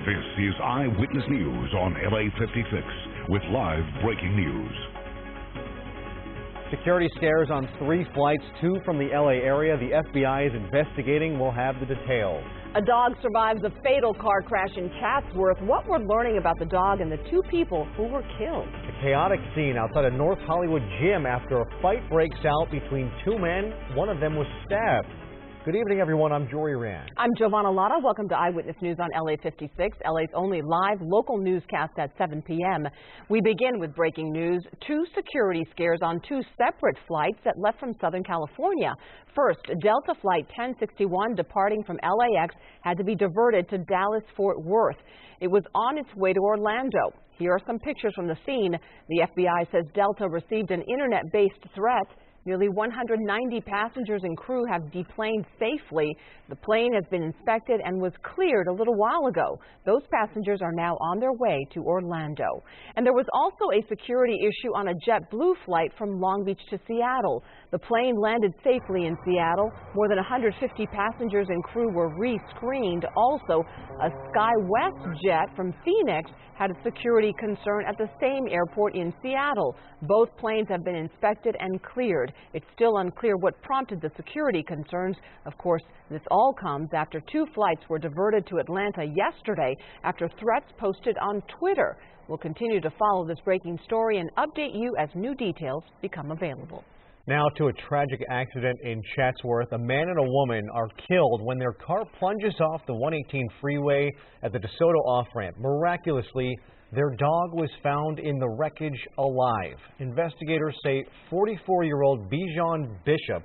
This is Eyewitness News on LA56 with live breaking news. Security scares on 3 flights, 2 from the LA area. The FBI is investigating. We'll have the details. A dog survives a fatal car crash in Chatsworth. What we're learning about the dog and the 2 people who were killed. A chaotic scene outside a North Hollywood gym after a fight breaks out between 2 men. One of them was stabbed. Good evening, everyone. I'm Jory Rand. I'm Giovanna Lotta. Welcome to Eyewitness News on LA56, LA's only live local newscast at 7 p.m. We begin with breaking news. 2 security scares on 2 separate flights that left from Southern California. First, Delta Flight 1061 departing from LAX had to be diverted to Dallas-Fort Worth. It was on its way to Orlando. Here are some pictures from the scene. The FBI says Delta received an internet-based threat. Nearly 190 passengers and crew have deplaned safely. The plane has been inspected and was cleared a little while ago. Those passengers are now on their way to Orlando. And there was also a security issue on a JetBlue flight from Long Beach to Seattle. The plane landed safely in Seattle. More than 150 passengers and crew were re-screened. Also, a SkyWest jet from Phoenix had a security concern at the same airport in Seattle. Both planes have been inspected and cleared. It's still unclear what prompted the security concerns. Of course, this all comes after 2 flights were diverted to Atlanta yesterday after threats posted on Twitter. We'll continue to follow this breaking story and update you as new details become available. Now to a tragic accident in Chatsworth. A man and a woman are killed when their car plunges off the 118 freeway at the DeSoto off-ramp. Miraculously, their dog was found in the wreckage alive. Investigators say 44-year-old Bijan Bishop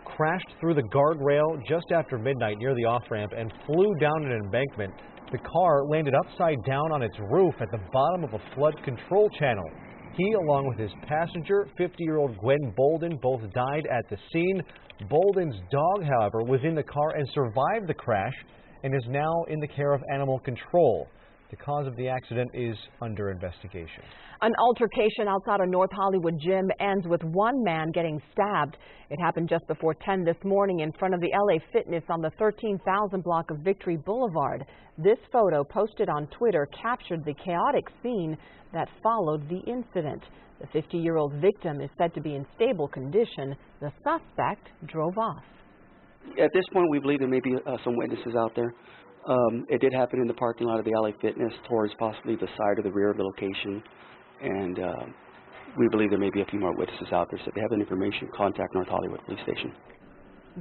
crashed through the guardrail just after midnight near the off-ramp and flew down an embankment. The car landed upside down on its roof at the bottom of a flood control channel. He, along with his passenger, 50-year-old Gwen Bolden, both died at the scene. Bolden's dog, however, was in the car and survived the crash and is now in the care of animal control. The cause of the accident is under investigation. An altercation outside a North Hollywood gym ends with 1 man getting stabbed. It happened just before 10 this morning in front of the LA56 on the 13,000 block of Victory Boulevard. This photo posted on Twitter captured the chaotic scene that followed the incident. The 50-year-old victim is said to be in stable condition. The suspect drove off. At this point, we believe there may be some witnesses out there. It did happen in the parking lot of the LA56 towards possibly the side or the rear of the location. And we believe there may be a few more witnesses out there. So if they have any information, contact North Hollywood Police Station.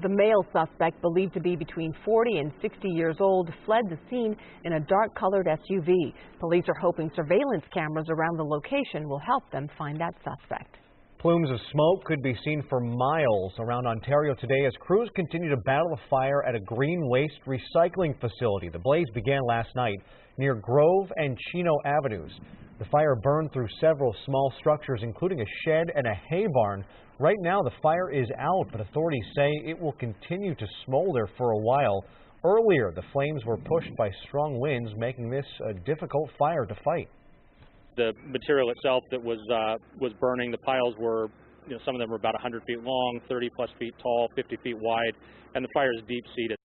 The male suspect, believed to be between 40 and 60 years old, fled the scene in a dark-colored SUV. Police are hoping surveillance cameras around the location will help them find that suspect. Plumes of smoke could be seen for miles around Ontario today as crews continue to battle a fire at a green waste recycling facility. The blaze began last night near Grove and Chino Avenues. The fire burned through several small structures, including a shed and a hay barn. Right now, the fire is out, but authorities say it will continue to smolder for a while. Earlier, the flames were pushed by strong winds, making this a difficult fire to fight. The material itself that was burning, the piles were, some of them were about 100 feet long, 30 plus feet tall, 50 feet wide, and the fire is deep-seated.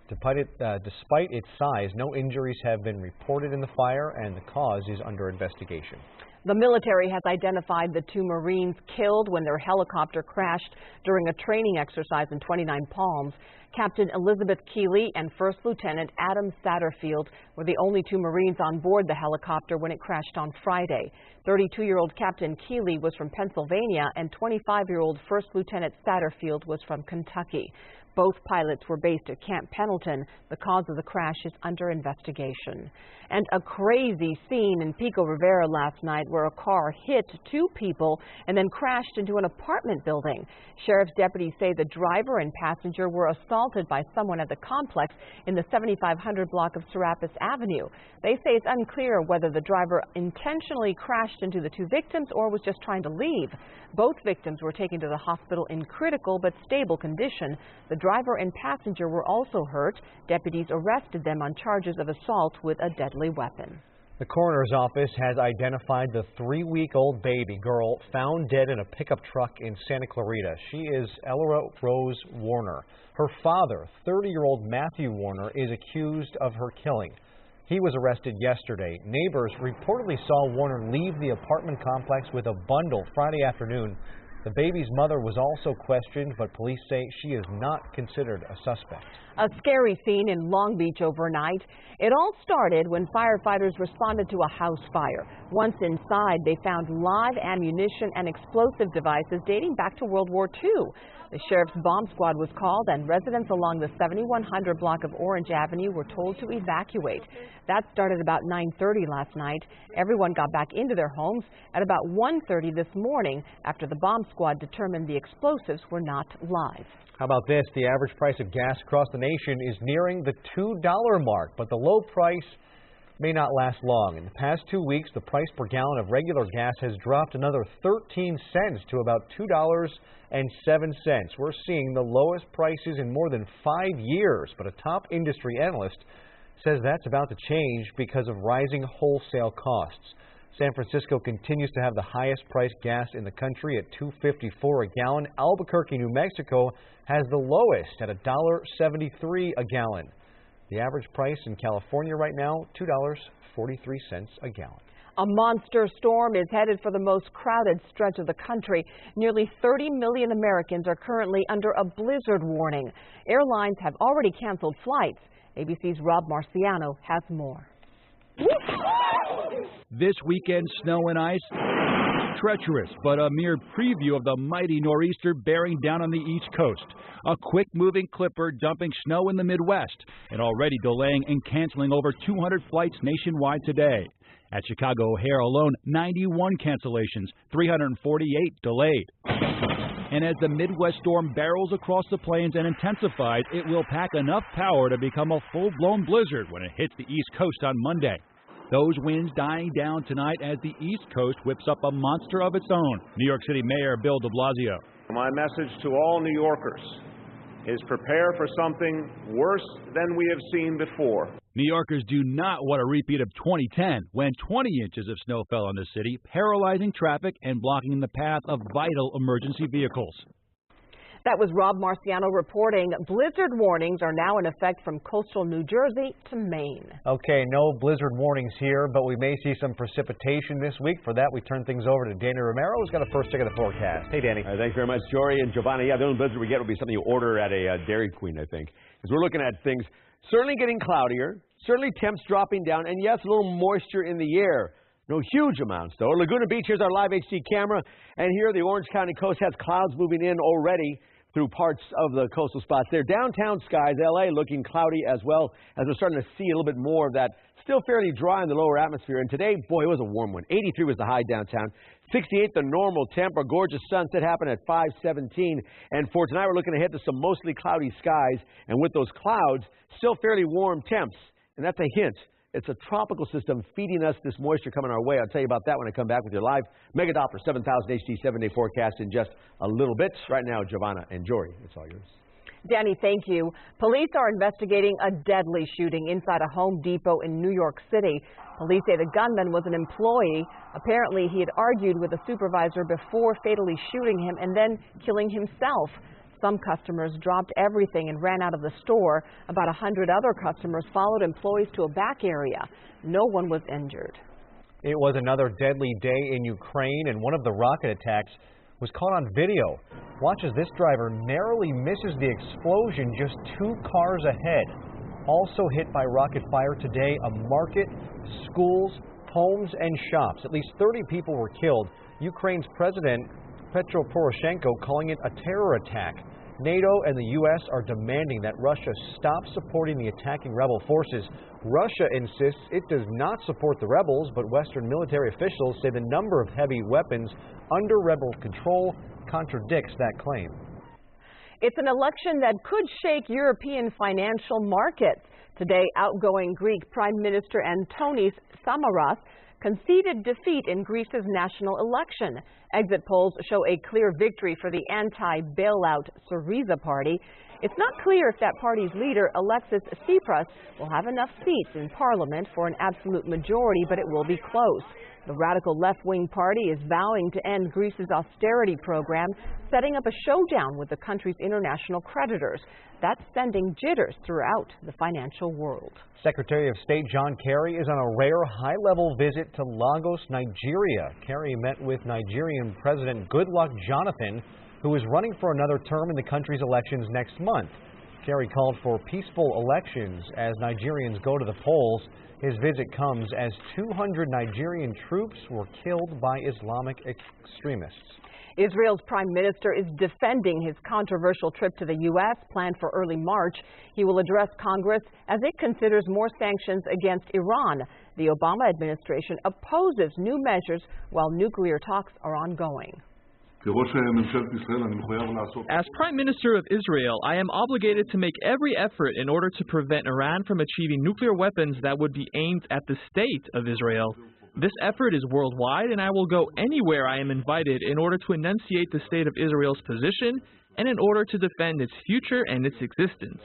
Despite its size, no injuries have been reported in the fire, and the cause is under investigation. The military has identified the 2 Marines killed when their helicopter crashed during a training exercise in 29 Palms. Captain Elizabeth Keeley and First Lieutenant Adam Satterfield were the only 2 Marines on board the helicopter when it crashed on Friday. 32-year-old Captain Keeley was from Pennsylvania and 25-year-old First Lieutenant Satterfield was from Kentucky. Both pilots were based at Camp Pendleton. The cause of the crash is under investigation. And a crazy scene in Pico Rivera last night where a car hit 2 people and then crashed into an apartment building. Sheriff's deputies say the driver and passenger were assaulted by someone at the complex in the 7500 block of Serapis Avenue. They say it's unclear whether the driver intentionally crashed into the 2 victims or was just trying to leave. Both victims were taken to the hospital in critical but stable condition. The driver and passenger were also hurt. Deputies arrested them on charges of assault with a deadly weapon. The coroner's office has identified the 3-week-old baby girl found dead in a pickup truck in Santa Clarita. She is Ella Rose Warner. Her father, 30-year-old Matthew Warner, is accused of her killing. He was arrested yesterday. Neighbors reportedly saw Warner leave the apartment complex with a bundle Friday afternoon. The baby's mother was also questioned, but police say she is not considered a suspect. A scary scene in Long Beach overnight. It all started when firefighters responded to a house fire. Once inside, they found live ammunition and explosive devices dating back to World War II. The sheriff's bomb squad was called, and residents along the 7100 block of Orange Avenue were told to evacuate. That started about 9:30 last night. Everyone got back into their homes at about 1:30 this morning after the bomb squad determined the explosives were not live. How about this? The average price of gas across the nation is nearing the $2 mark, but the low price may not last long. In the past 2 weeks, the price per gallon of regular gas has dropped another 13 cents to about $2.07. We're seeing the lowest prices in more than 5 years, but a top industry analyst says that's about to change because of rising wholesale costs. San Francisco continues to have the highest priced gas in the country at $2.54 a gallon. Albuquerque, New Mexico has the lowest at $1.73 a gallon. The average price in California right now, $2.43 a gallon. A monster storm is headed for the most crowded stretch of the country. Nearly 30 million Americans are currently under a blizzard warning. Airlines have already canceled flights. ABC's Rob Marciano has more. This weekend, snow and ice, treacherous, but a mere preview of the mighty nor'easter bearing down on the East Coast. A quick-moving clipper dumping snow in the Midwest and already delaying and canceling over 200 flights nationwide today. At Chicago O'Hare alone, 91 cancellations, 348 delayed. And as the Midwest storm barrels across the plains and intensifies, it will pack enough power to become a full-blown blizzard when it hits the East Coast on Monday. Those winds dying down tonight as the East Coast whips up a monster of its own. New York City Mayor Bill de Blasio. My message to all New Yorkers is prepare for something worse than we have seen before. New Yorkers do not want a repeat of 2010, when 20 inches of snow fell on the city, paralyzing traffic and blocking the path of vital emergency vehicles. That was Rob Marciano reporting. Blizzard warnings are now in effect from coastal New Jersey to Maine. Okay, no blizzard warnings here, but we may see some precipitation this week. For that, we turn things over to Danny Romero, who's got a first look at the forecast. Hey, Danny. Thanks very much, Jory and Giovanni. Yeah, the only blizzard we get will be something you order at a Dairy Queen, I think. Because we're looking at things certainly getting cloudier, certainly temps dropping down, and yes, a little moisture in the air. No huge amounts, though. Laguna Beach, here's our live HD camera, and here the Orange County coast has clouds moving in already through parts of the coastal spots there. Downtown skies, LA looking cloudy as well, as we're starting to see a little bit more of that still fairly dry in the lower atmosphere. And today, boy, it was a warm one. 83 was the high downtown. 68 the normal temp. A gorgeous sunset happened at 5:17. And for tonight, we're looking ahead to some mostly cloudy skies. And with those clouds, still fairly warm temps. And that's a hint. It's a tropical system feeding us this moisture coming our way. I'll tell you about that when I come back with your live Mega Doppler 7000 HD 7-day forecast in just a little bit. Right now, Giovanna and Jory, it's all yours. Danny, thank you. Police are investigating a deadly shooting inside a Home Depot in New York City. Police say the gunman was an employee. Apparently, he had argued with a supervisor before fatally shooting him and then killing himself. Some customers dropped everything and ran out of the store. About 100 other customers followed employees to a back area. No one was injured. It was another deadly day in Ukraine, and one of the rocket attacks was caught on video. Watch as this driver narrowly misses the explosion just 2 cars ahead. Also hit by rocket fire today, a market, schools, homes, and shops. At least 30 people were killed. Ukraine's President Petro Poroshenko calling it a terror attack. NATO and the U.S. are demanding that Russia stop supporting the attacking rebel forces. Russia insists it does not support the rebels, but Western military officials say the number of heavy weapons under rebel control contradicts that claim. It's an election that could shake European financial markets. Today, outgoing Greek Prime Minister Antonis Samaras conceded defeat in Greece's national election. Exit polls show a clear victory for the anti-bailout Syriza party. It's not clear if that party's leader, Alexis Tsipras, will have enough seats in parliament for an absolute majority, but it will be close. The radical left-wing party is vowing to end Greece's austerity program, setting up a showdown with the country's international creditors. That's sending jitters throughout the financial world. Secretary of State John Kerry is on a rare high-level visit to Lagos, Nigeria. Kerry met with Nigerian President Goodluck Jonathan, who is running for another term in the country's elections next month. Kerry called for peaceful elections as Nigerians go to the polls. His visit comes as 200 Nigerian troops were killed by Islamic extremists. Israel's prime minister is defending his controversial trip to the U.S. planned for early March. He will address Congress as it considers more sanctions against Iran. The Obama administration opposes new measures while nuclear talks are ongoing. As Prime Minister of Israel, I am obligated to make every effort in order to prevent Iran from achieving nuclear weapons that would be aimed at the state of Israel. This effort is worldwide, and I will go anywhere I am invited in order to enunciate the state of Israel's position and in order to defend its future and its existence.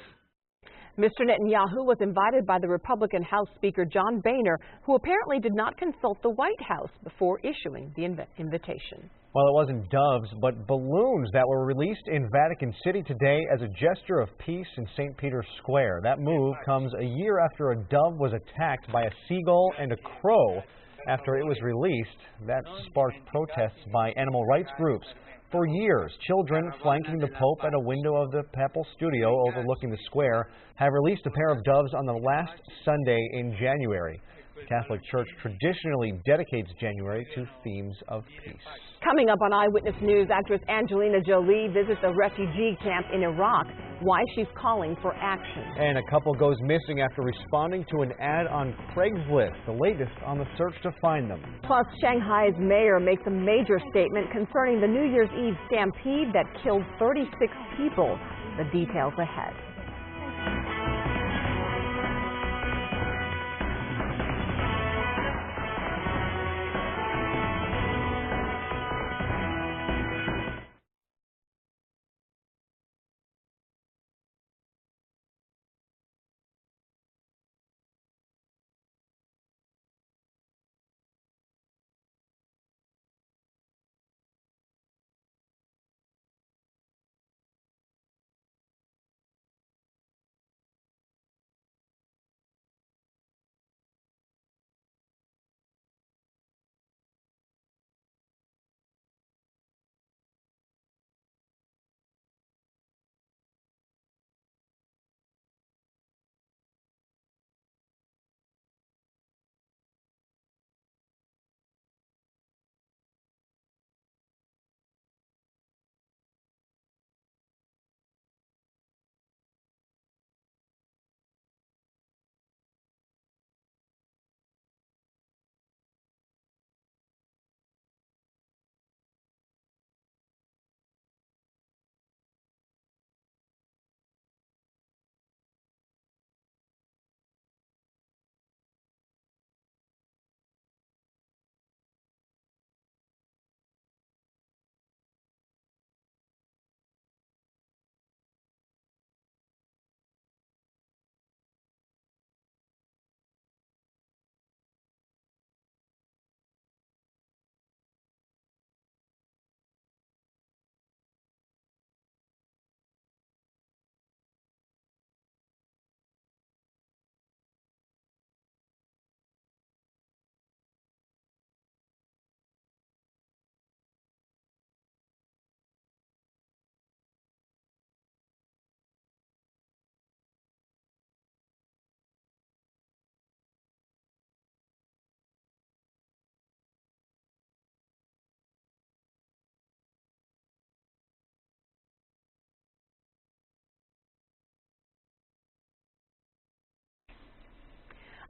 Mr. Netanyahu was invited by the Republican House Speaker John Boehner, who apparently did not consult the White House before issuing the invitation. Well, it wasn't doves, but balloons that were released in Vatican City today as a gesture of peace in St. Peter's Square. That move comes a year after a dove was attacked by a seagull and a crow. After it was released, that sparked protests by animal rights groups. For years, children flanking the Pope at a window of the papal studio overlooking the square have released a pair of doves on the last Sunday in January. The Catholic Church traditionally dedicates January to themes of peace. Coming up on Eyewitness News, actress Angelina Jolie visits a refugee camp in Iraq. Why she's calling for action. And a couple goes missing after responding to an ad on Craigslist. The latest on the search to find them. Plus, Shanghai's mayor makes a major statement concerning the New Year's Eve stampede that killed 36 people. The details ahead.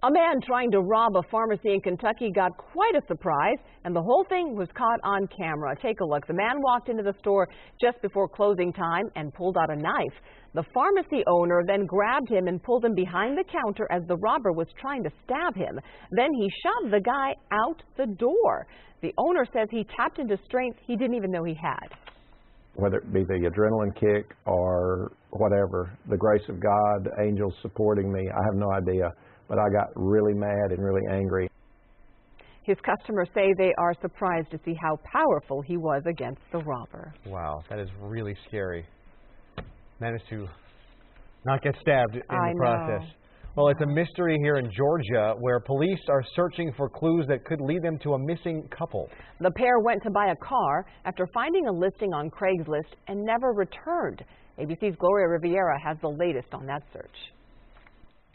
A man trying to rob a pharmacy in Kentucky got quite a surprise, and the whole thing was caught on camera. Take a look. The man walked into the store just before closing time and pulled out a knife. The pharmacy owner then grabbed him and pulled him behind the counter as the robber was trying to stab him. Then he shoved the guy out the door. The owner says he tapped into strength he didn't even know he had. Whether it be the adrenaline kick or whatever, the grace of God, the angels supporting me, I have no idea. But I got really mad and really angry. His customers say they are surprised to see how powerful he was against the robber. Wow, that is really scary. Managed to not get stabbed in the process. Well, it's a mystery here in Georgia where police are searching for clues that could lead them to a missing couple. The pair went to buy a car after finding a listing on Craigslist and never returned. ABC's Gloria Riviera has the latest on that search.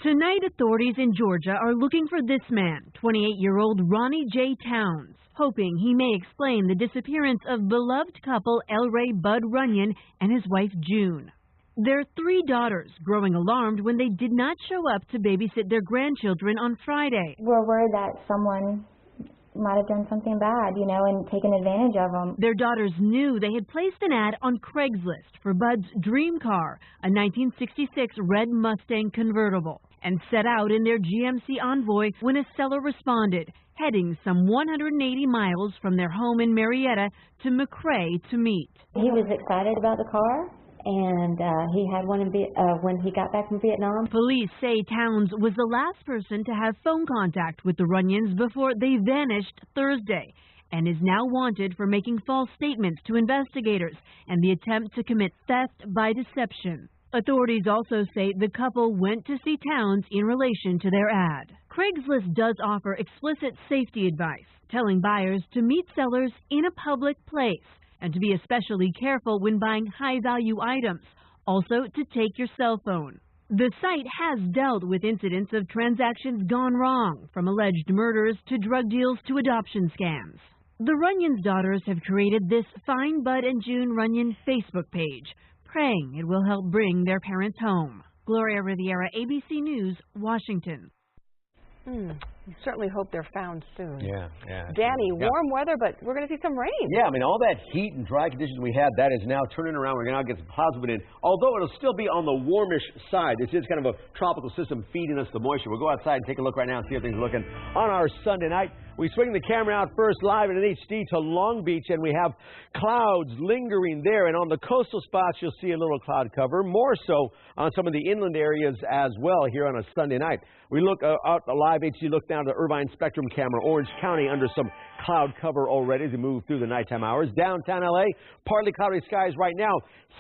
Tonight, authorities in Georgia are looking for this man, 28-year-old Ronnie J. Towns, hoping he may explain the disappearance of beloved couple El Ray Bud Runyon and his wife June. Their 3 daughters growing alarmed when they did not show up to babysit their grandchildren on Friday. We're worried that someone might have done something bad, and taken advantage of them. Their daughters knew they had placed an ad on Craigslist for Bud's dream car, a 1966 red Mustang convertible, and set out in their GMC Envoy when a seller responded, heading some 180 miles from their home in Marietta to McRae to meet. He was excited about the car, and he had one when he got back from Vietnam. Police say Towns was the last person to have phone contact with the Runyons before they vanished Thursday, and is now wanted for making false statements to investigators and the attempt to commit theft by deception. Authorities also say the couple went to see Towns in relation to their ad. Craigslist does offer explicit safety advice, telling buyers to meet sellers in a public place and to be especially careful when buying high-value items, also to take your cell phone. The site has dealt with incidents of transactions gone wrong, from alleged murders to drug deals to adoption scams. The Runyon's daughters have created this Find Bud and June Runyon Facebook page, praying it will help bring their parents home. Gloria Riviera, ABC News, Washington. We certainly hope they're found soon. Yeah. Danny, warm weather, but we're going to see some rain. Yeah, I mean, all that heat and dry conditions we had, that is now turning around. We're going to now get some clouds moving in, although it'll still be on the warmish side. This is kind of a tropical system feeding us the moisture. We'll go outside and take a look right now and see how things are looking on our Sunday night. We swing the camera out first live in HD to Long Beach, and we have clouds lingering there. And on the coastal spots, you'll see a little cloud cover, more so on some of the inland areas as well here on a Sunday night. We look out the live HD, look down to Irvine Spectrum camera, Orange County under some cloud cover already as we move through the nighttime hours. Downtown LA, partly cloudy skies right now.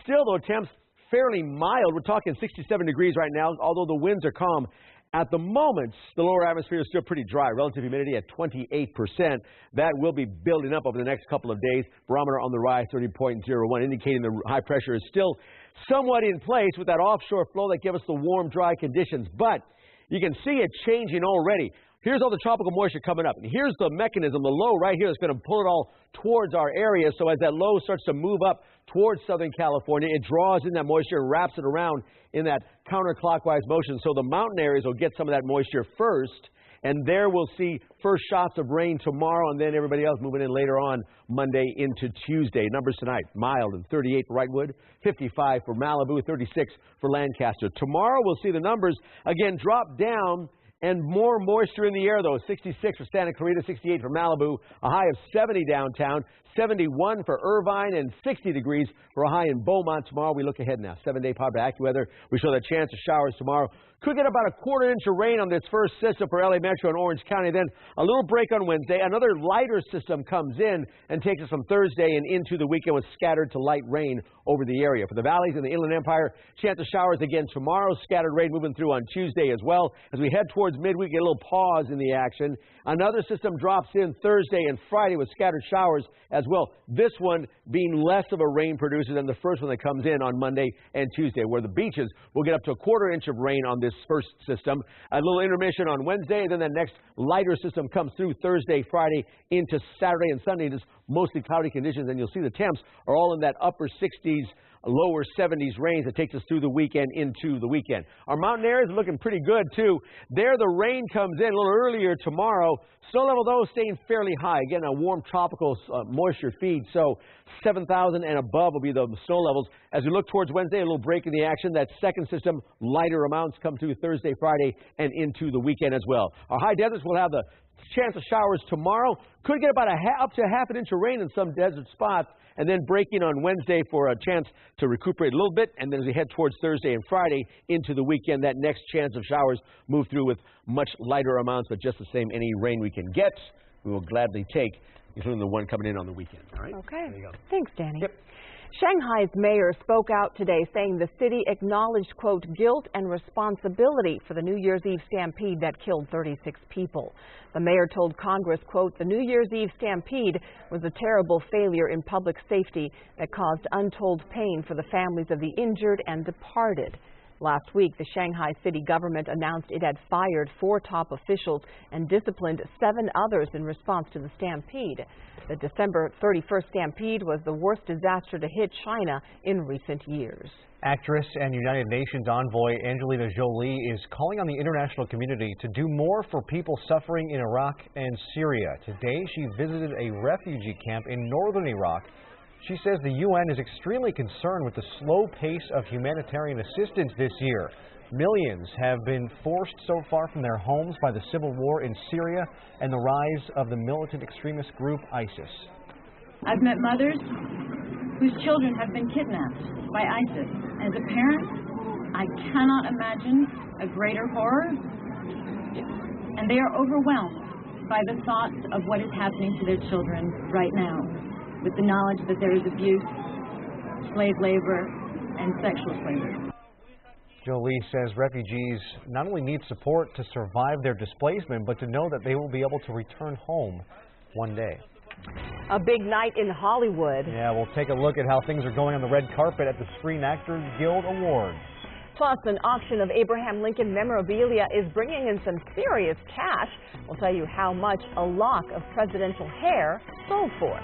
Still, though, temps fairly mild. We're talking 67 degrees right now, although the winds are calm. At the moment, the lower atmosphere is still pretty dry. Relative humidity at 28%. That will be building up over the next couple of days. Barometer on the rise, 30.01, indicating the high pressure is still somewhat in place with that offshore flow that gives us the warm, dry conditions. But you can see it changing already. Here's all the tropical moisture coming up. And here's the mechanism, the low right here, is going to pull it all towards our area. So as that low starts to move up towards Southern California, it draws in that moisture and wraps it around in that counterclockwise motion. So the mountain areas will get some of that moisture first. And there we'll see first shots of rain tomorrow, and then everybody else moving in later on Monday into Tuesday. Numbers tonight, mild and 38 for Wrightwood, 55 for Malibu, 36 for Lancaster. Tomorrow we'll see the numbers again drop down and more moisture in the air, though. 66 for Santa Clarita, 68 for Malibu, a high of 70 downtown, 71 for Irvine, and 60 degrees for a high in Beaumont tomorrow. We look ahead now. 7-day power to AccuWeather. We show that chance of showers tomorrow. Could get about a quarter inch of rain on this first system for LA Metro and Orange County. Then a little break on Wednesday. Another lighter system comes in and takes us from Thursday and into the weekend with scattered to light rain over the area. For the valleys and the Inland Empire, chance of showers again tomorrow. Scattered rain moving through on Tuesday as well. As we head towards midweek, get a little pause in the action. Another system drops in Thursday and Friday with scattered showers as well. This one being less of a rain producer than the first one that comes in on Monday and Tuesday, where the beaches will get up to a quarter inch of rain on this first system. A little intermission on Wednesday, and then the next lighter system comes through Thursday, Friday, into Saturday and Sunday. Just mostly cloudy conditions, and you'll see the temps are all in that upper 60s, lower 70s range that takes us through the weekend into the weekend. Our mountain areas are looking pretty good, too. There, the rain comes in a little earlier tomorrow. Snow level, though, staying fairly high. Again, a warm tropical moisture feed, so 7,000 and above will be the snow levels. As we look towards Wednesday, a little break in the action. That second system, lighter amounts come through Thursday, Friday, and into the weekend as well. Our high deserts will have the chance of showers tomorrow. Could get about up to half an inch of rain in some desert spots, and then breaking on Wednesday for a chance to recuperate a little bit. And then as we head towards Thursday and Friday into the weekend, that next chance of showers move through with much lighter amounts, but just the same, any rain we can get we will gladly take, including the one coming in on the weekend. All right? Okay. There you go. Thanks, Danny. Yep. Shanghai's mayor spoke out today saying the city acknowledged, quote, guilt and responsibility for the New Year's Eve stampede that killed 36 people. The mayor told Congress, quote, the New Year's Eve stampede was a terrible failure in public safety that caused untold pain for the families of the injured and departed. Last week, the Shanghai city government announced it had fired 4 top officials and disciplined 7 others in response to the stampede. The December 31st stampede was the worst disaster to hit China in recent years. Actress and United Nations envoy Angelina Jolie is calling on the international community to do more for people suffering in Iraq and Syria. Today, she visited a refugee camp in northern Iraq. She says the UN is extremely concerned with the slow pace of humanitarian assistance this year. Millions have been forced so far from their homes by the civil war in Syria and the rise of the militant extremist group ISIS. I've met mothers whose children have been kidnapped by ISIS. As a parent, I cannot imagine a greater horror, and they are overwhelmed by the thoughts of what is happening to their children right now, with the knowledge that there is abuse, slave labor, and sexual slavery. Jolie says refugees not only need support to survive their displacement, but to know that they will be able to return home one day. A big night in Hollywood. Yeah, we'll take a look at how things are going on the red carpet at the Screen Actors Guild Awards. Plus, an auction of Abraham Lincoln memorabilia is bringing in some serious cash. We'll tell you how much a lock of presidential hair sold for.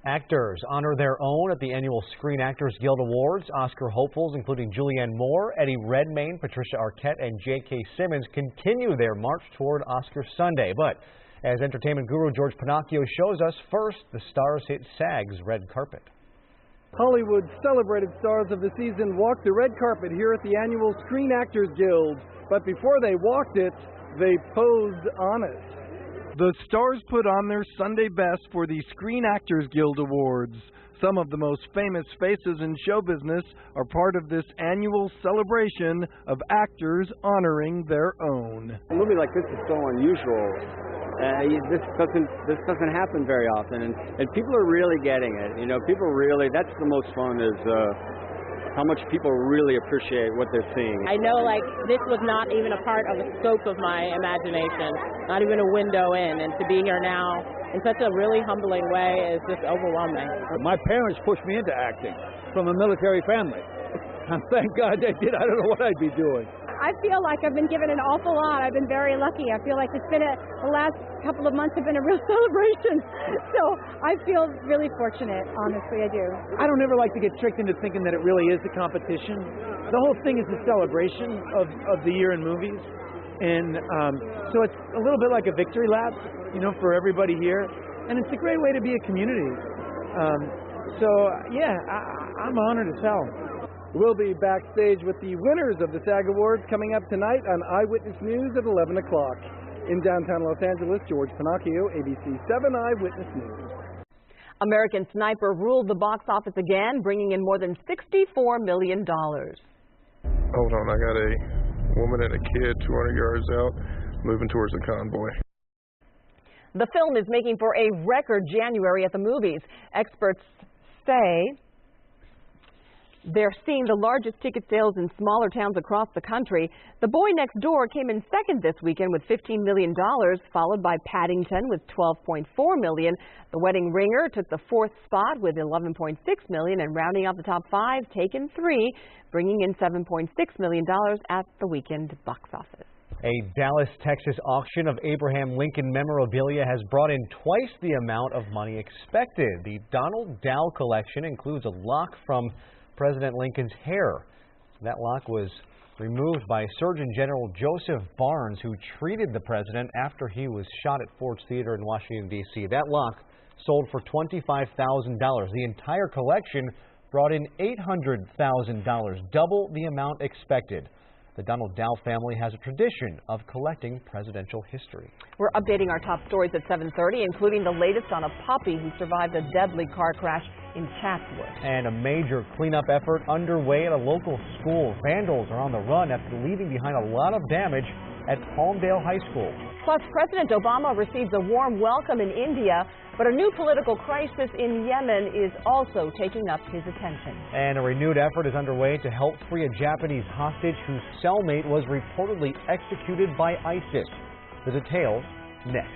Actors honor their own at the annual Screen Actors Guild Awards. Oscar hopefuls, including Julianne Moore, Eddie Redmayne, Patricia Arquette, and J.K. Simmons, continue their march toward Oscar Sunday. But as entertainment guru George Pinocchio shows us, first, the stars hit SAG's red carpet. Hollywood's celebrated stars of the season walked the red carpet here at the annual Screen Actors Guild. But before they walked it, they posed on it. The stars put on their Sunday best for the Screen Actors Guild Awards. Some of the most famous faces in show business are part of this annual celebration of actors honoring their own. A movie like this is so unusual. This doesn't happen very often, and people are really getting it. You know, people really, that's the most fun, is how much people really appreciate what they're seeing. I know, like, this was not even a part of the scope of my imagination, not even a window in, and to be here now in such a really humbling way is just overwhelming. My parents pushed me into acting from a military family. And thank God they did. I don't know what I'd be doing. I feel like I've been given an awful lot. I've been very lucky. I feel like the last couple of months have been a real celebration. So I feel really fortunate, honestly, I do. I don't ever like to get tricked into thinking that it really is a competition. The whole thing is a celebration of the year in movies. And so it's a little bit like a victory lap, you know, for everybody here. And it's a great way to be a community. I'm honored as hell. We'll be backstage with the winners of the SAG Awards coming up tonight on Eyewitness News at 11 o'clock. In downtown Los Angeles, George Pinocchio, ABC7 Eyewitness News. American Sniper ruled the box office again, bringing in more than $64 million. Hold on, I got a woman and a kid 200 yards out, moving towards the convoy. The film is making for a record January at the movies. Experts say they're seeing the largest ticket sales in smaller towns across the country. The Boy Next Door came in second this weekend with $15 million, followed by Paddington with $12.4 million. The Wedding Ringer took the fourth spot with $11.6 million, and rounding out the top five, Taken 3, bringing in $7.6 million at the weekend box office. A Dallas, Texas auction of Abraham Lincoln memorabilia has brought in twice the amount of money expected. The Donald Dow collection includes a lock from President Lincoln's hair. That lock was removed by Surgeon General Joseph Barnes, who treated the president after he was shot at Ford's Theater in Washington, D.C. That lock sold for $25,000. The entire collection brought in $800,000, double the amount expected. The Donald Dow family has a tradition of collecting presidential history. We're updating our top stories at 7:30, including the latest on a puppy who survived a deadly car crash in Chatsworth. And a major cleanup effort underway at a local school. Vandals are on the run after leaving behind a lot of damage at Palmdale High School. Plus, President Obama receives a warm welcome in India, but a new political crisis in Yemen is also taking up his attention. And a renewed effort is underway to help free a Japanese hostage whose cellmate was reportedly executed by ISIS. The details next.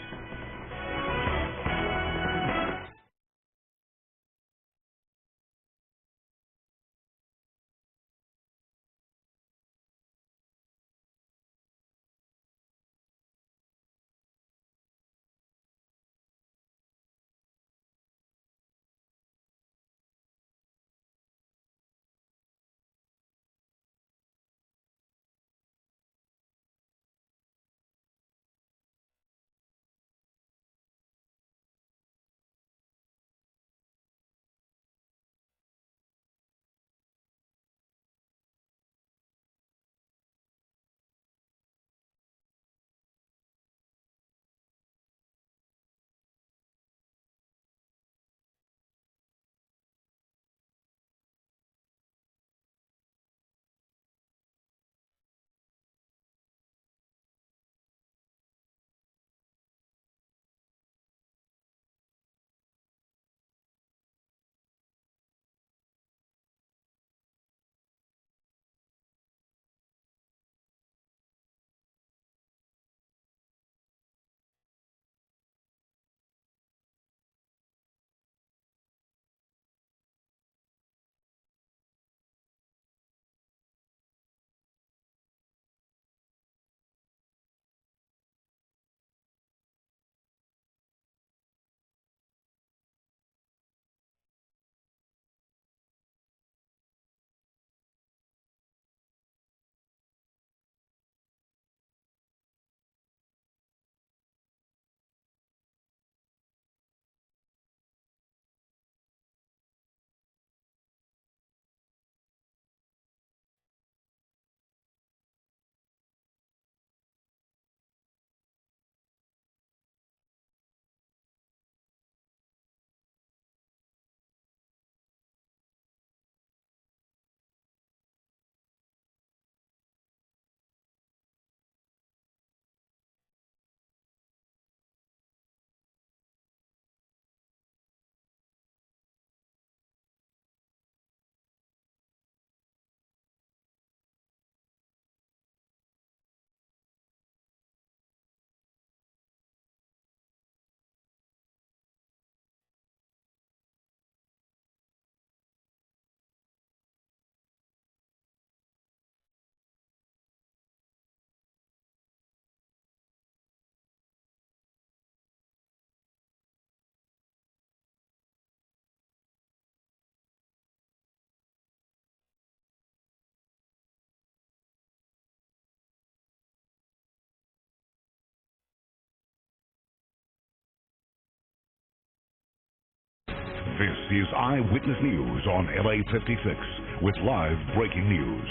This is Eyewitness News on LA56 with live breaking news.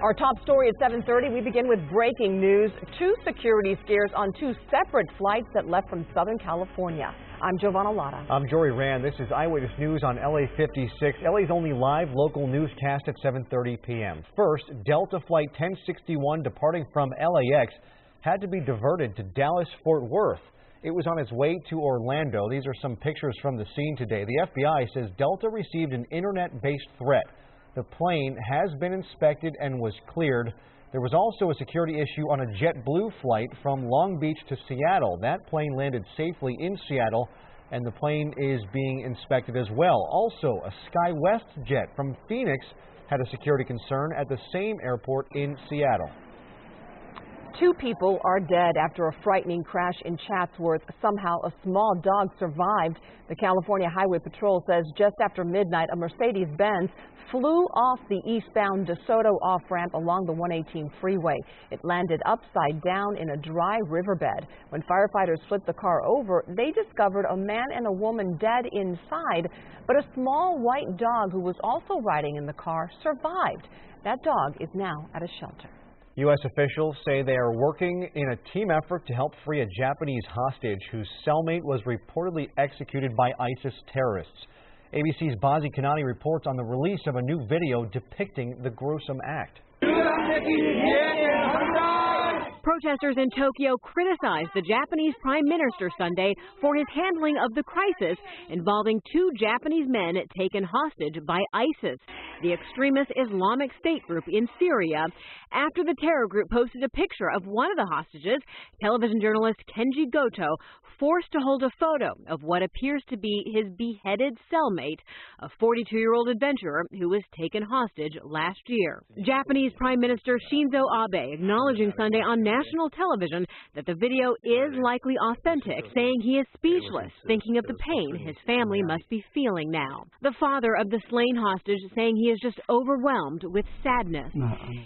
Our top story at 7:30, we begin with breaking news. 2 security scares on 2 separate flights that left from Southern California. I'm Giovanna Lotta. I'm Jory Rand. This is Eyewitness News on LA56, LA's only live local newscast at 7:30 p.m. First, Delta Flight 1061 departing from LAX had to be diverted to Dallas-Fort Worth. It was on its way to Orlando. These are some pictures from the scene today. The FBI says Delta received an internet-based threat. The plane has been inspected and was cleared. There was also a security issue on a JetBlue flight from Long Beach to Seattle. That plane landed safely in Seattle, and the plane is being inspected as well. Also, a SkyWest jet from Phoenix had a security concern at the same airport in Seattle. 2 people are dead after a frightening crash in Chatsworth. Somehow, a small dog survived. The California Highway Patrol says just after midnight, a Mercedes-Benz flew off the eastbound DeSoto off-ramp along the 118 freeway. It landed upside down in a dry riverbed. When firefighters flipped the car over, they discovered a man and a woman dead inside, but a small white dog who was also riding in the car survived. That dog is now at a shelter. U.S. officials say they are working in a team effort to help free a Japanese hostage whose cellmate was reportedly executed by ISIS terrorists. ABC's Bazi Kanani reports on the release of a new video depicting the gruesome act. Protesters in Tokyo criticized the Japanese Prime Minister Sunday for his handling of the crisis involving 2 Japanese men taken hostage by ISIS, the extremist Islamic State group in Syria. After the terror group posted a picture of one of the hostages, television journalist Kenji Goto forced to hold a photo of what appears to be his beheaded cellmate, a 42-year-old adventurer who was taken hostage last year. Japanese Prime Minister Shinzo Abe acknowledging Sunday on national television that the video is likely authentic, saying he is speechless, thinking of the pain his family must be feeling now. The father of the slain hostage saying he is just overwhelmed with sadness.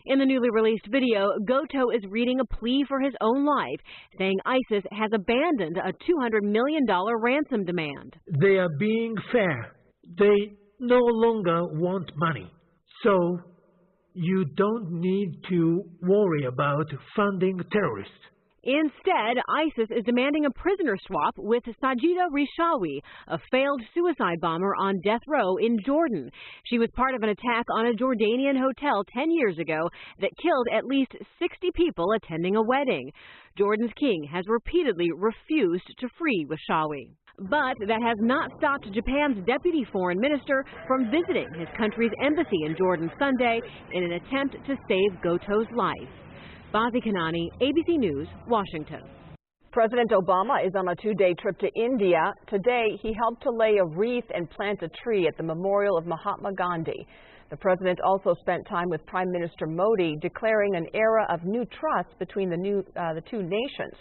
In the newly released video, Goto is reading a plea for his own life, saying ISIS has abandoned a $200 million ransom demand. They are being fair. They no longer want money. So you don't need to worry about funding terrorists. Instead, ISIS is demanding a prisoner swap with Sajida Rishawi, a failed suicide bomber on death row in Jordan. She was part of an attack on a Jordanian hotel 10 years ago that killed at least 60 people attending a wedding. Jordan's king has repeatedly refused to free Rishawi. But that has not stopped Japan's deputy foreign minister from visiting his country's embassy in Jordan Sunday in an attempt to save Goto's life. Bazi Kanani, ABC News, Washington. President Obama is on a 2-day trip to India. Today, he helped to lay a wreath and plant a tree at the memorial of Mahatma Gandhi. The president also spent time with Prime Minister Modi, declaring an era of new trust between the 2 nations.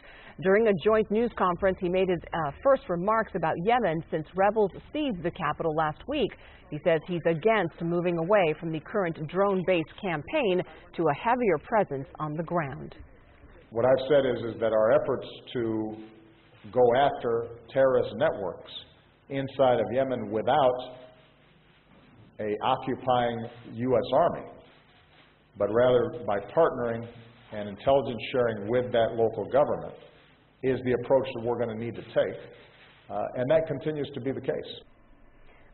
During a joint news conference, he made his first remarks about Yemen since rebels seized the capital last week. He says he's against moving away from the current drone-based campaign to a heavier presence on the ground. What I've said is that our efforts to go after terrorist networks inside of Yemen without an occupying U.S. Army, but rather by partnering and intelligence sharing with that local government, is the approach that we're going to need to take. And that continues to be the case.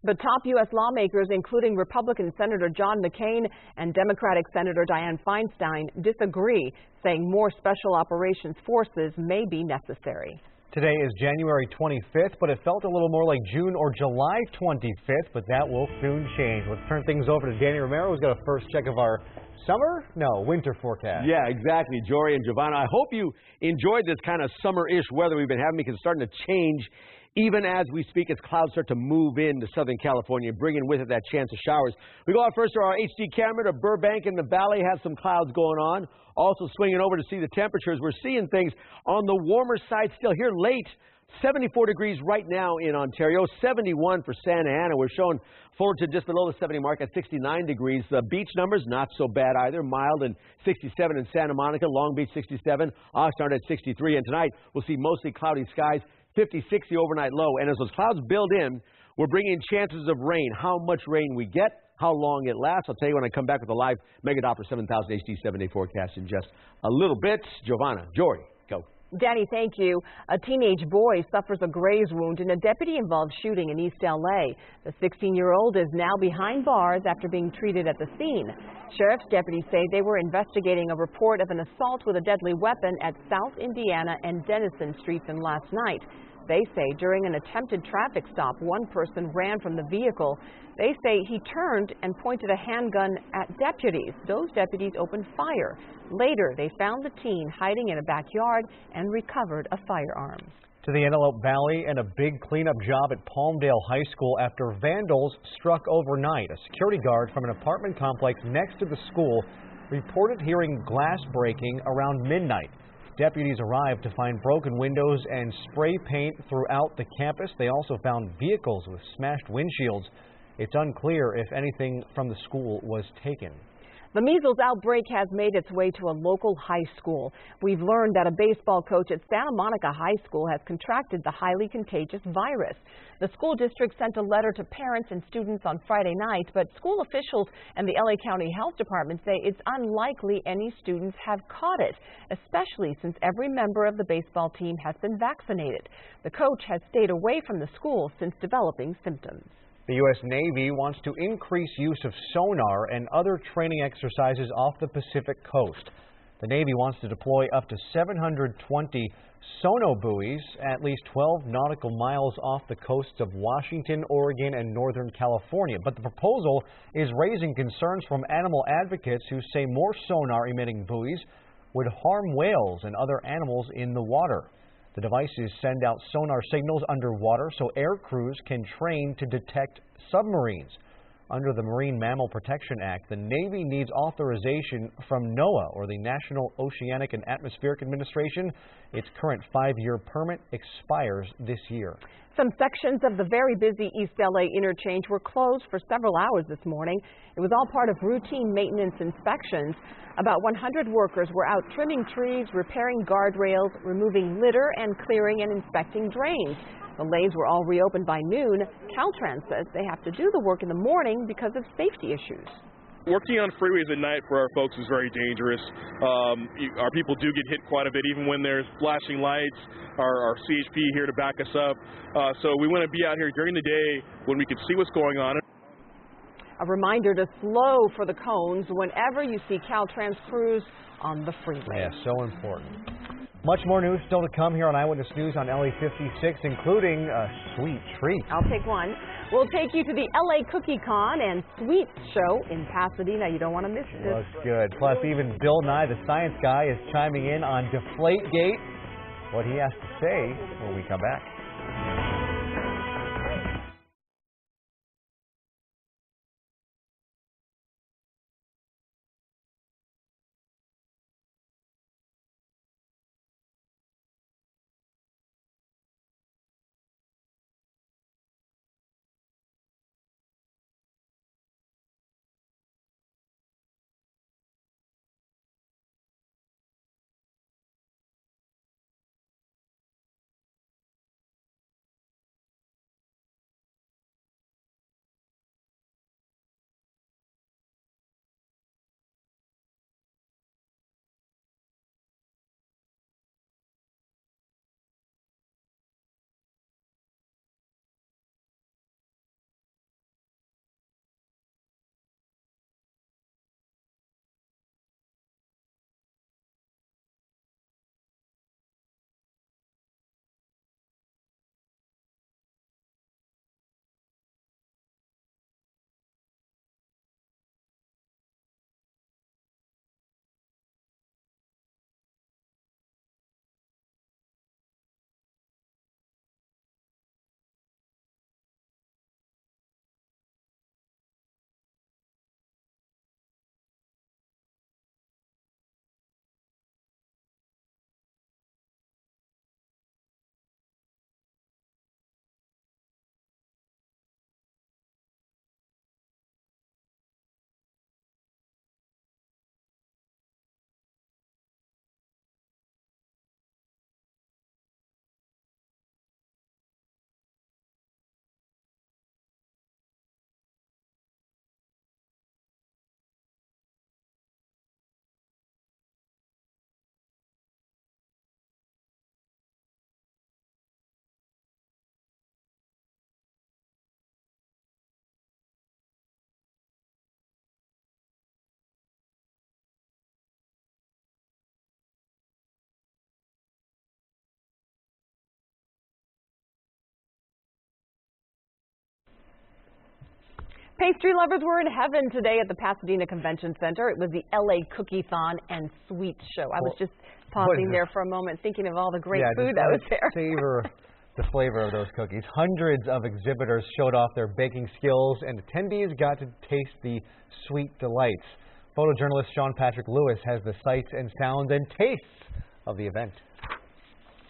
But top U.S. lawmakers, including Republican Senator John McCain and Democratic Senator Dianne Feinstein, disagree, saying more special operations forces may be necessary. Today is January 25th, but it felt a little more like June or July 25th, but that will soon change. Let's turn things over to Danny Romero, who's got a first check of our winter forecast. Yeah, exactly, Jory and Giovanna. I hope you enjoyed this kind of summer-ish weather we've been having, because it's starting to change even as we speak, as clouds start to move into Southern California, bringing with it that chance of showers. We go out first to our HD camera to Burbank in the Valley. Has some clouds going on. Also swinging over to see the temperatures. We're seeing things on the warmer side still here late. 74 degrees right now in Ontario, 71 for Santa Ana. We're showing forward to just below the 70 mark at 69 degrees. The beach numbers, not so bad either. Mild and 67 in Santa Monica, Long Beach 67, Oxnard at 63. And tonight, we'll see mostly cloudy skies, 56 the overnight low. And as those clouds build in, we're bringing chances of rain. How much rain we get, how long it lasts, I'll tell you when I come back with a live Mega Doppler 7000 HD 7-day forecast in just a little bit. Giovanna, Jory, go. Danny, thank you. A teenage boy suffers a graze wound in a deputy-involved shooting in East LA. The 16-year-old is now behind bars after being treated at the scene. Sheriff's deputies say they were investigating a report of an assault with a deadly weapon at South Indiana and Denison Streets last night. They say during an attempted traffic stop, one person ran from the vehicle. They say he turned and pointed a handgun at deputies. Those deputies opened fire. Later, they found the teen hiding in a backyard and recovered a firearm. To the Antelope Valley and a big cleanup job at Palmdale High School after vandals struck overnight. A security guard from an apartment complex next to the school reported hearing glass breaking around midnight. Deputies arrived to find broken windows and spray paint throughout the campus. They also found vehicles with smashed windshields. It's unclear if anything from the school was taken. The measles outbreak has made its way to a local high school. We've learned that a baseball coach at Santa Monica High School has contracted the highly contagious virus. The school district sent a letter to parents and students on Friday night, but school officials and the LA County Health Department say it's unlikely any students have caught it, especially since every member of the baseball team has been vaccinated. The coach has stayed away from the school since developing symptoms. The U.S. Navy wants to increase use of sonar and other training exercises off the Pacific coast. The Navy wants to deploy up to 720 sono buoys at least 12 nautical miles off the coasts of Washington, Oregon, and Northern California. But the proposal is raising concerns from animal advocates who say more sonar-emitting buoys would harm whales and other animals in the water. The devices send out sonar signals underwater so air crews can train to detect submarines. Under the Marine Mammal Protection Act, the Navy needs authorization from NOAA, or the National Oceanic and Atmospheric Administration. Its current 5-year permit expires this year. Some sections of the very busy East LA interchange were closed for several hours this morning. It was all part of routine maintenance inspections. About 100 workers were out trimming trees, repairing guardrails, removing litter, and clearing and inspecting drains. The lanes were all reopened by noon. Caltrans says they have to do the work in the morning because of safety issues. Working on freeways at night for our folks is very dangerous. Our people do get hit quite a bit, even when there's flashing lights, our CHP here to back us up. So we want to be out here during the day when we can see what's going on. A reminder to slow for the cones whenever you see Caltrans crews on the freeway. Yeah, so important. Much more news still to come here on Eyewitness News on LA56, including a sweet treat. I'll take one. We'll take you to the LA Cookie Con and Sweets Show in Pasadena. You don't want to miss this. Looks good. Plus, even Bill Nye, the science guy, is chiming in on Deflategate. What he has to say when we come back. Pastry lovers were in heaven today at the Pasadena Convention Center. It was the LA Cookie-thon and Sweets Show. I was just pausing there for a moment thinking of all the great food that was there. Savor the flavor of those cookies. Hundreds of exhibitors showed off their baking skills, and attendees got to taste the sweet delights. Photojournalist Sean Patrick Lewis has the sights and sounds and tastes of the event.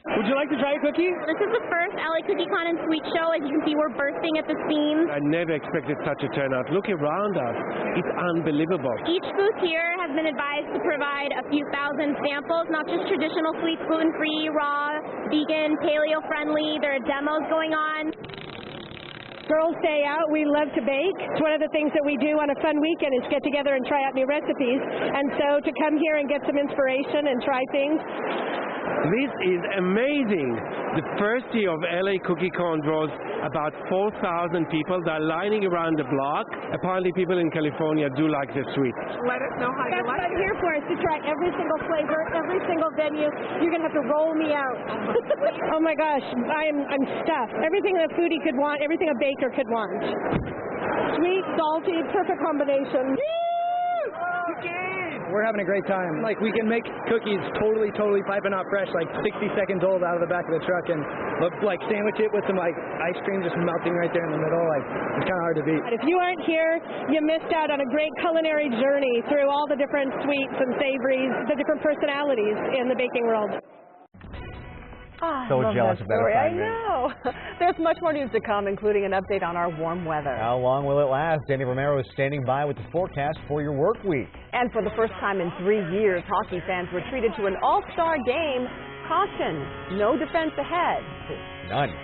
Would you like to try a cookie? This is the first LA Cookie-Con and Sweet Show. As you can see, we're bursting at the seams. I never expected such a turnout. Look around us. It's unbelievable. Each booth here has been advised to provide a few thousand samples, not just traditional sweets, gluten-free, raw, vegan, paleo-friendly. There are demos going on. Girls Day Out, we love to bake. It's one of the things that we do on a fun weekend is get together and try out new recipes. And so to come here and get some inspiration and try things. This is amazing. The first year of LA Cookie-Con draws about 4,000 people. They're lining around the block. Apparently people in California do like the sweets. Let us know how you like it. That's what I'm here for, is to try every single flavor, every single venue. You're going to have to roll me out. Oh my gosh, I'm stuffed. Everything a foodie could want, everything a baker could want. Sweet, salty, perfect combination. We're having a great time. Like, we can make cookies totally piping hot fresh, like 60 seconds old out of the back of the truck, and like sandwich it with some like ice cream just melting right there in the middle. Like, it's kind of hard to beat. If you aren't here, you missed out on a great culinary journey through all the different sweets and savories, the different personalities in the baking world. So jealous of that I assignment. know. There's much more news to come, including an update on our warm weather. How long will it last? Danny Romero is standing by with the forecast for your work week. And for the first time in 3 years, hockey fans were treated to an all-star game. Caution, no defense ahead. None.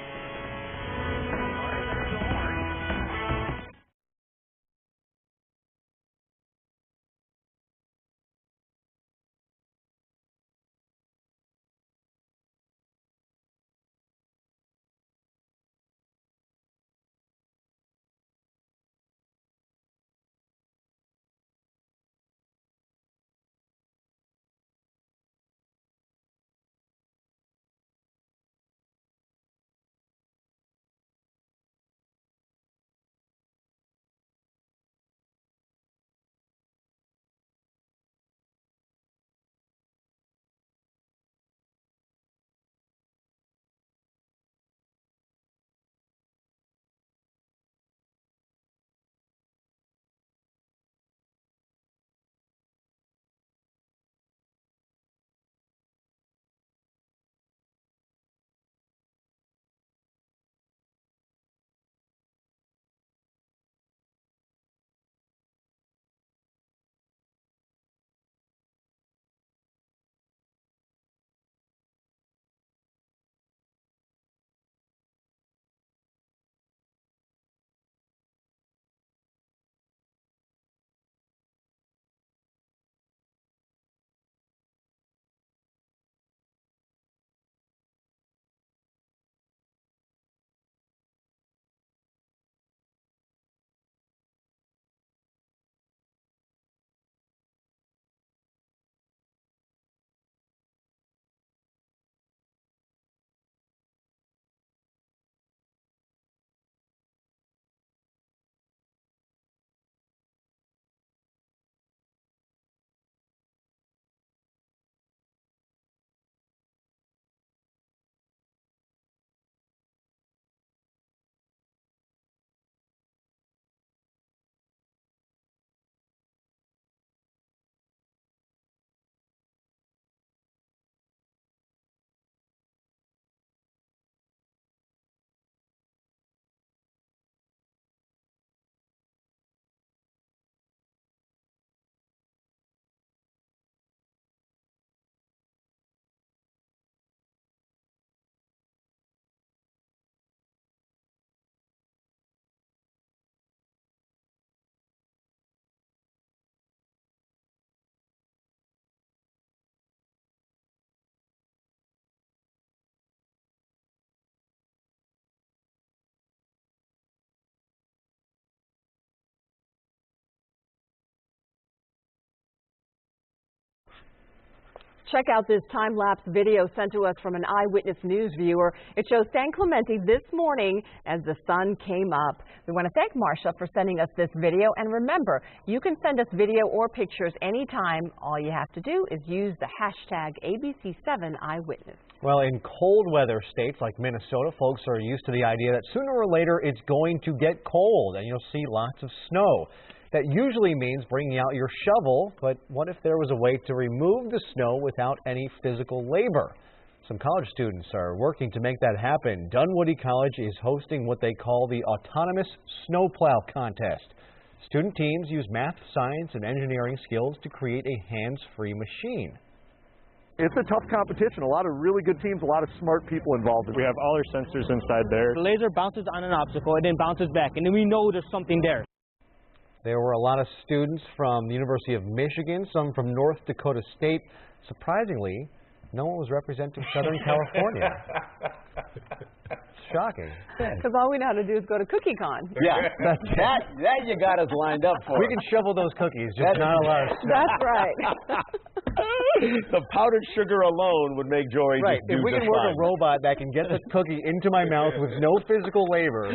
Check out this time-lapse video sent to us from an Eyewitness News viewer. It shows San Clemente this morning as the sun came up. We want to thank Marsha for sending us this video. And remember, you can send us video or pictures anytime. All you have to do is use the hashtag ABC7 Eyewitness. Well, in cold weather states like Minnesota, folks are used to the idea that sooner or later it's going to get cold and you'll see lots of snow. That usually means bringing out your shovel, but what if there was a way to remove the snow without any physical labor? Some college students are working to make that happen. Dunwoody College is hosting what they call the Autonomous Snowplow Contest. Student teams use math, science, and engineering skills to create a hands-free machine. It's a tough competition. A lot of really good teams, a lot of smart people involved. We have all our sensors inside there. The laser bounces on an obstacle and then bounces back, and then we know there's something there. There were a lot of students from the University of Michigan, some from North Dakota State. Surprisingly, no one was representing Southern California. Shocking. Because all we know how to do is go to CookieCon. Yeah, that you got us lined up for. We can shovel those cookies, just not a lot of snow. That's right. The powdered sugar alone would make Jory right. just do if we can just work fine. a robot that can get the cookie into my mouth with no physical labor.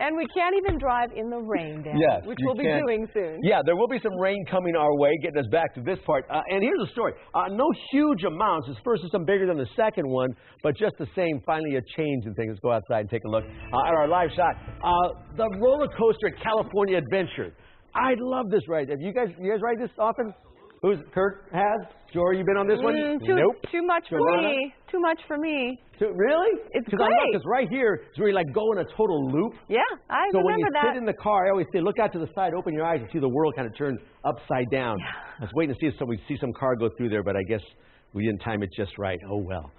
And we can't even drive in the rain, Dan, Yes, which you we'll be can't. doing soon. Yeah, there will be some rain coming our way, getting us back to this part. And here's the story. No huge amounts. This first is some bigger than the second one, but just the same, finally a change in things. Let's go outside and take a look at our live shot. The roller coaster California Adventure. I love this ride. Have you guys ride this often? Who's Kurt has? Jory, you been on this one? Nope. Too much for me. Too much for me. Really? It's great. great. Because right here is where you like go in a total loop. Yeah, I so remember when you that. sit in the car, I always say, look out to the side, open your eyes, and see the world kind of turn upside down. Yeah. I was waiting to see if we see some car go through there, but I guess we didn't time it just right. Oh well.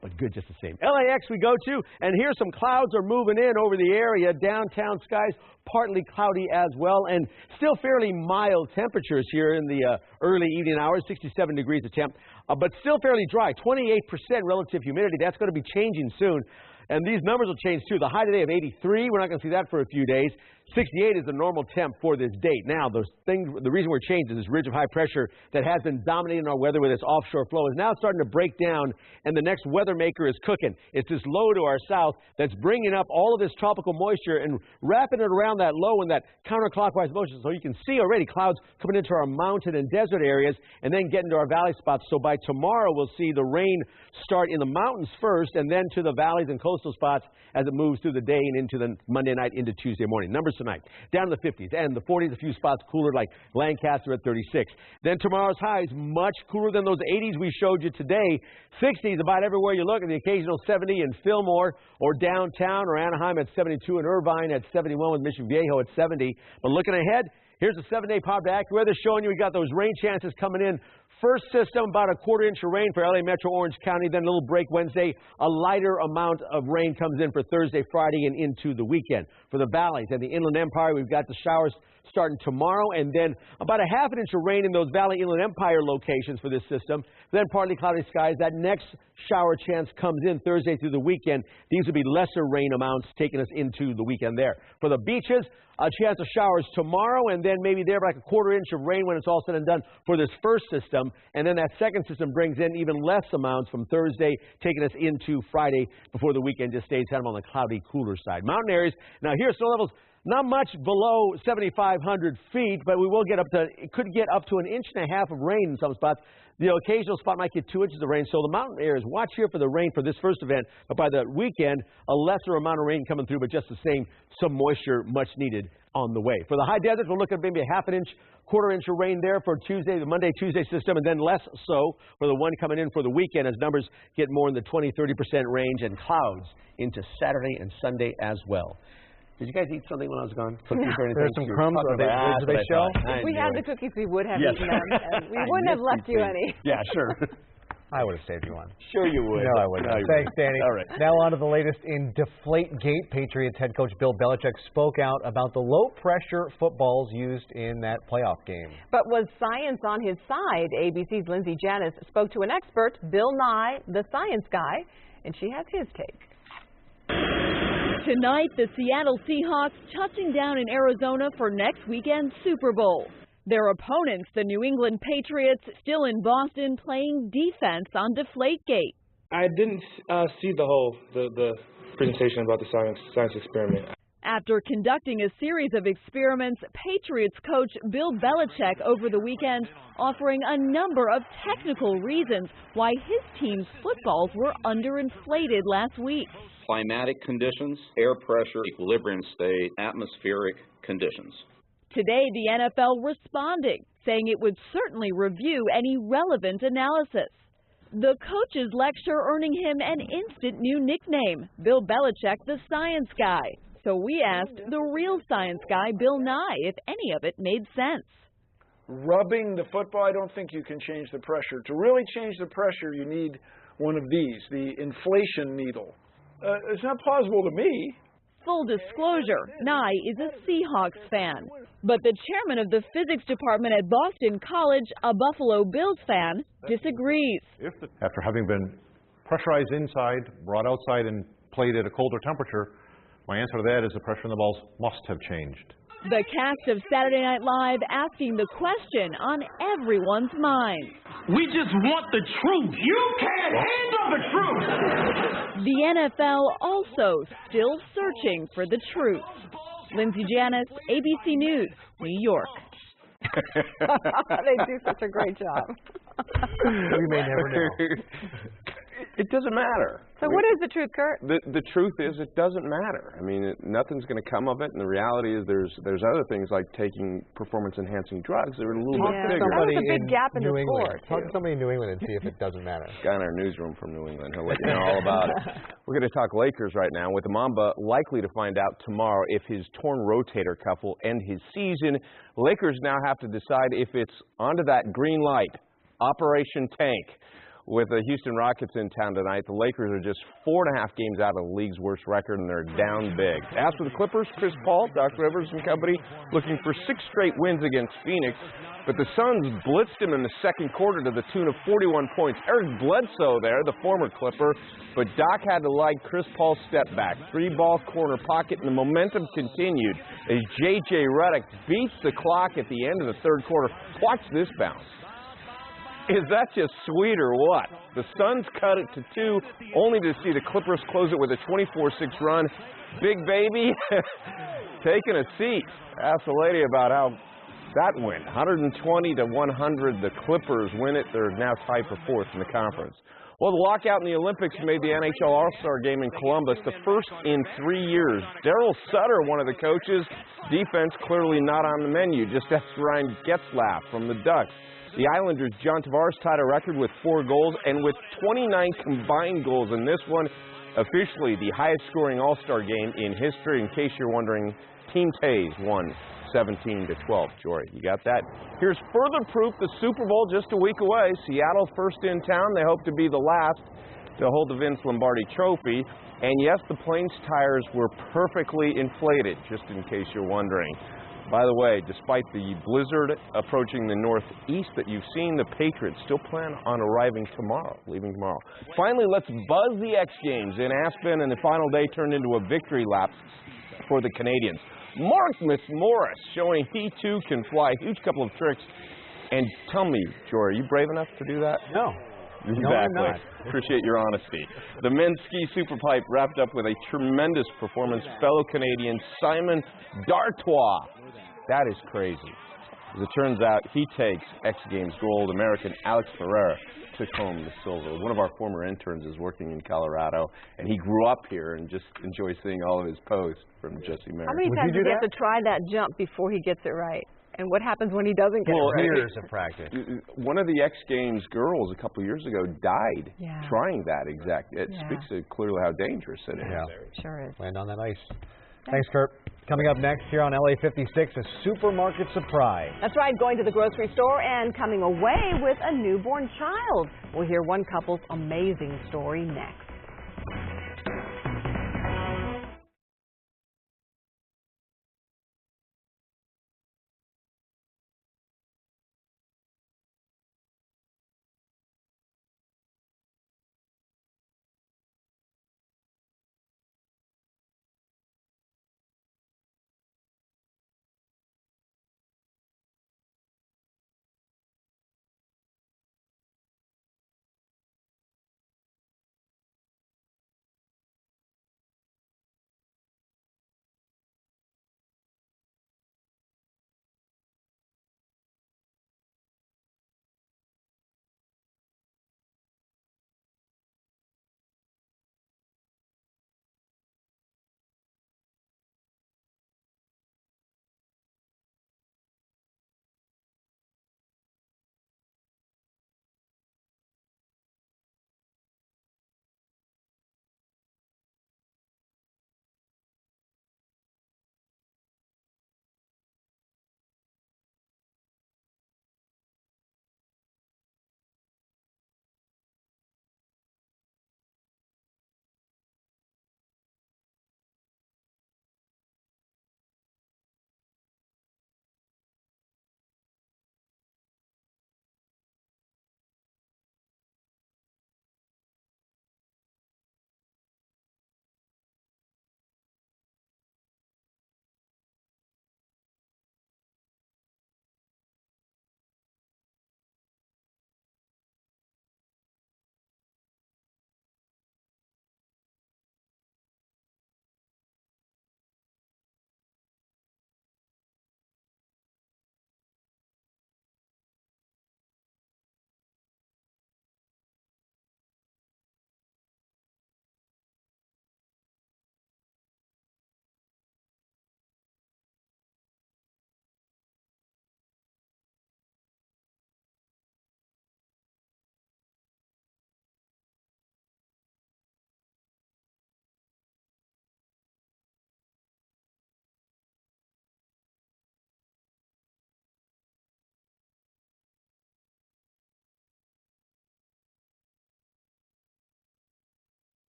But good just the same. LAX we go to, and here some clouds are moving in over the area. Downtown skies partly cloudy as well, and still fairly mild temperatures here in the early evening hours, 67 degrees of temp, but still fairly dry, 28% relative humidity. That's going to be changing soon. And these numbers will change too. The high today of 83, we're not going to see that for a few days. 68 is the normal temp for this date. Now, the reason we're changing is this ridge of high pressure that has been dominating our weather with this offshore flow is now starting to break down, and the next weather maker is cooking. It's this low to our south that's bringing up all of this tropical moisture and wrapping it around that low in that counterclockwise motion. So you can see already clouds coming into our mountain and desert areas and then getting to our valley spots. So by tomorrow, we'll see the rain start in the mountains first and then to the valleys and coastal spots as it moves through the day and into the Monday night into Tuesday morning. Numbers tonight, down to the 50s and the 40s, a few spots cooler like Lancaster at 36. Then tomorrow's highs much cooler than those 80s we showed you today. 60s about everywhere you look, and the occasional 70 in Fillmore or downtown or Anaheim at 72 and Irvine at 71 with Mission Viejo at 70. But looking ahead, here's the 7-day pop to AccuWeather showing you we got those rain chances coming in. First system, about a quarter inch of rain for LA Metro Orange County. Then a little break Wednesday. A lighter amount of rain comes in for Thursday, Friday, and into the weekend. For the valleys and the Inland Empire, we've got the showers starting tomorrow, and then about a half an inch of rain in those Valley Inland Empire locations for this system. Then partly cloudy skies. That next shower chance comes in Thursday through the weekend. These would be lesser rain amounts taking us into the weekend there. For the beaches, a chance of showers tomorrow, and then maybe there like a quarter inch of rain when it's all said and done for this first system. And then that second system brings in even less amounts from Thursday, taking us into Friday before the weekend just stays kind of on the cloudy, cooler side. Mountain areas, now here snow levels not much below 7,500 feet, but we will get up to, it could get up to 1.5 inches of rain in some spots. The occasional spot might get 2 inches of rain. So the mountain areas, watch here for the rain for this first event. But by the weekend, a lesser amount of rain coming through, but just the same, some moisture much needed on the way. For the high deserts, we'll look at maybe a half an inch, quarter inch of rain there for Tuesday, the Monday, Tuesday system, and then less so for the one coming in for the weekend as numbers get more in the 20-30% range and clouds into Saturday and Sunday as well. Did you guys eat something when I was gone? Cookies or anything? There's some crumbs. Did they show? If we had the cookies, we would have eaten them. And we wouldn't have left you any. Yeah, sure. I would have saved you one. Sure you would. No, I wouldn't. No, Thanks, Danny. All right. Now on to the latest in Deflategate. Patriots head coach Bill Belichick spoke out about the low-pressure footballs used in that playoff game. But was science on his side? ABC's Lindsay Janis spoke to an expert, Bill Nye, the science guy, and she has his take. Tonight, the Seattle Seahawks touching down in Arizona for next weekend's Super Bowl. Their opponents, the New England Patriots, still in Boston playing defense on Deflategate. I didn't see the presentation about the science experiment. After conducting a series of experiments, Patriots coach Bill Belichick over the weekend offering a number of technical reasons why his team's footballs were underinflated last week. Climatic conditions, air pressure, equilibrium state, atmospheric conditions. Today, the NFL responding, saying it would certainly review any relevant analysis. The coach's lecture earning him an instant new nickname, Bill Belichick the Science Guy. So we asked the real science guy, Bill Nye, if any of it made sense. Rubbing the football, I don't think you can change the pressure. To really change the pressure, you need one of these, the inflation needle. It's not plausible to me. Full disclosure, Nye is a Seahawks fan. But the chairman of the physics department at Boston College, a Buffalo Bills fan, disagrees. After having been pressurized inside, brought outside, and played at a colder temperature, my answer to that is the pressure in the balls must have changed. The cast of Saturday Night Live asking the question on everyone's mind. We just want the truth. You can't handle the truth. The NFL also still searching for the truth. Lindsay Janis, ABC News, New York. They do such a great job. We may never know. It doesn't matter. So what is the truth, Kurt? The truth is it doesn't matter. I mean, nothing's going to come of it, and the reality is there's other things like taking performance-enhancing drugs that are a little bit bigger. That was a big gap in New the England. sport. Talk to somebody in New England and see if it doesn't matter. Guy in our newsroom from New England, he'll let you know all about it. We're going to talk Lakers right now, with the Mamba likely to find out tomorrow if his torn rotator cuff will end his season. Lakers now have to decide if it's onto that green light, Operation Tank. With the Houston Rockets in town tonight, the Lakers are just 4.5 games out of the league's worst record, and they're down big. As for the Clippers, Chris Paul, Doc Rivers and company looking for 6 straight wins against Phoenix, but the Suns blitzed him in the second quarter to the tune of 41 points. Eric Bledsoe there, the former Clipper, but Doc had to like Chris Paul's step back. 3-ball corner pocket, and the momentum continued as J.J. Redick beats the clock at the end of the third quarter. Watch this bounce. Is that just sweet or what? The Suns cut it to 2, only to see the Clippers close it with a 24-6 run. Big baby, taking a seat. Ask the lady about how that went. 120-100, the Clippers win it. They're now tied for 4th in the conference. Well, the lockout in the Olympics made the NHL All-Star Game in Columbus the first in 3 years. Daryl Sutter, one of the coaches, defense clearly not on the menu. Just ask Ryan Getzlaff from the Ducks. The Islanders' John Tavares tied a record with 4 goals, and with 29 combined goals in this one, officially the highest-scoring All-Star game in history. In case you're wondering, Team Tays won 17-12. Jory, you got that? Here's further proof the Super Bowl just a week away. Seattle first in town. They hope to be the last to hold the Vince Lombardi Trophy. And yes, the plane's tires were perfectly inflated, just in case you're wondering. By the way, despite the blizzard approaching the northeast that you've seen, the Patriots still plan on arriving tomorrow, leaving tomorrow. Finally, let's buzz the X Games in Aspen, and the final day turned into a victory lap for the Canadians. Mark Morris showing he too can fly. Huge couple of tricks. And tell me, Jory, are you brave enough to do that? No. Exactly. No, I'm not. Appreciate your honesty. The men's ski superpipe wrapped up with a tremendous performance. Fellow Canadian Simon D'Artois. That is crazy. As it turns out, he takes X Games gold. American Alex Ferreira took home the silver. One of our former interns is working in Colorado, and he grew up here and just enjoys seeing all of his posts from Jesse Merritt. How many times does he have to try that jump before he gets it right? And what happens when he doesn't get it right? Years of practice. One of the X Games girls a couple years ago died trying that exact. It speaks to clearly how dangerous it is. Yeah, sure is. Land on that ice. Thanks, Kurt. Coming up next here on LA56, a supermarket surprise. That's right, going to the grocery store and coming away with a newborn child. We'll hear one couple's amazing story next.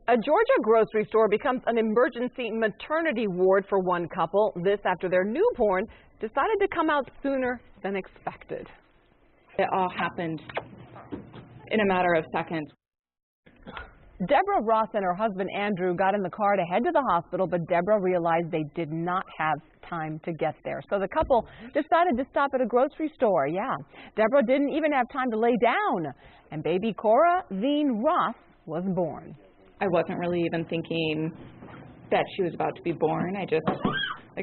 A Georgia grocery store becomes an emergency maternity ward for one couple. This after their newborn decided to come out sooner than expected. It all happened in a matter of seconds. Deborah Ross and her husband Andrew got in the car to head to the hospital, but Deborah realized they did not have time to get there. So the couple decided to stop at a grocery store. Yeah, Deborah didn't even have time to lay down, and baby Cora Veen Ross was born. I wasn't really even thinking that she was about to be born. I just,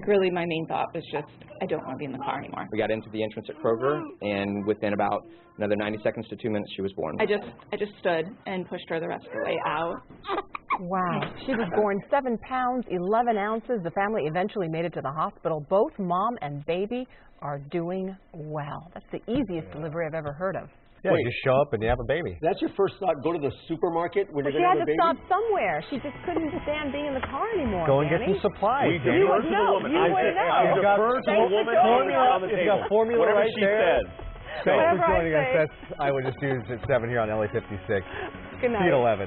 really my main thought was just, I don't want to be in the car anymore. We got into the entrance at Kroger, and within about another 90 seconds to 2 minutes, she was born. I just stood and pushed her the rest of the way out. Wow. She was born 7 pounds, 11 ounces. The family eventually made it to the hospital. Both mom and baby are doing well. That's the easiest delivery I've ever heard of. Yeah, you just show up and you have a baby. That's your first thought, go to the supermarket when you're going to have a baby? She had to stop somewhere. She just couldn't stand being in the car anymore, Go and get some supplies. You would know. You would know. You've got formula Whatever right she there. said. Thanks for joining us. That's Eyewitness News at 7 here on LA56. Good night. See you at 11.